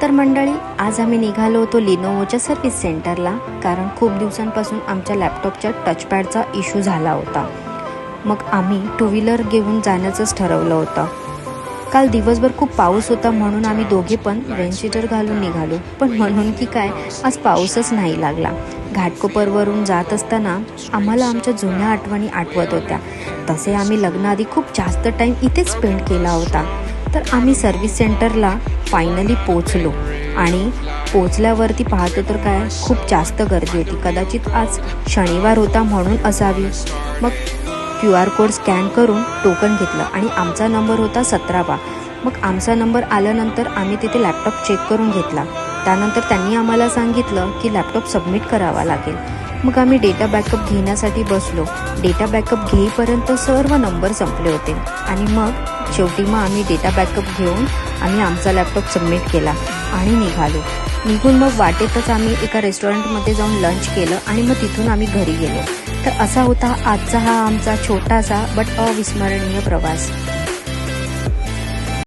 तर मंडळी, आज आम्ही निघालो होतो लिनोवोच्या सर्व्हिस सेंटरला, कारण खूप दिवसांपासून आमच्या लॅपटॉपच्या टचपॅडचा इश्यू झाला होता. मग आम्ही टू व्हीलर घेऊन जाण्याचंच ठरवलं होतं. काल दिवसभर खूप पाऊस होता, म्हणून आम्ही दोघे पण रेनशीटर घालून निघालो. पण म्हणून की काय, आज पाऊसच नाही लागला. घाटकोपरवरून जात असताना आम्हाला आमच्या जुन्या आठवणी आठवत होत्या. तसे आम्ही लग्नाआधी खूप जास्त टाईम इथेच स्पेंड केला होता. तर आम्ही सर्व्हिस सेंटरला फायनली पोचलो आणि पोचल्यावरती पाहतो तर काय, खूप जास्त गर्दी होती. कदाचित आज शनिवार होता म्हणून असावी. मग QR कोड स्कॅन करून टोकन घेतलं आणि आमचा नंबर होता 17 मग आमचा नंबर आल्यानंतर आम्ही तिथे लॅपटॉप चेक करून घेतला. त्यानंतर त्यांनी आम्हाला सांगितलं की लॅपटॉप सबमिट करावा लागेल. मग आम्ही डेटा बॅकअप घेण्यासाठी बसलो. डेटा बॅकअप घेईपर्यंत सर्व नंबर संपले होते आणि मग शेवटी आम्ही डेटा बॅकअप घेऊन आम्ही आमचा लॅपटॉप सबमिट केला आणि निघून मग वाटेतच आम्ही एका रेस्टॉरंटमध्ये जाऊन लंच केलं आणि मग तिथून आम्ही घरी गेलो. तर असा होता आजचा हा आमचा छोटासा बट अविस्मरणीय प्रवास.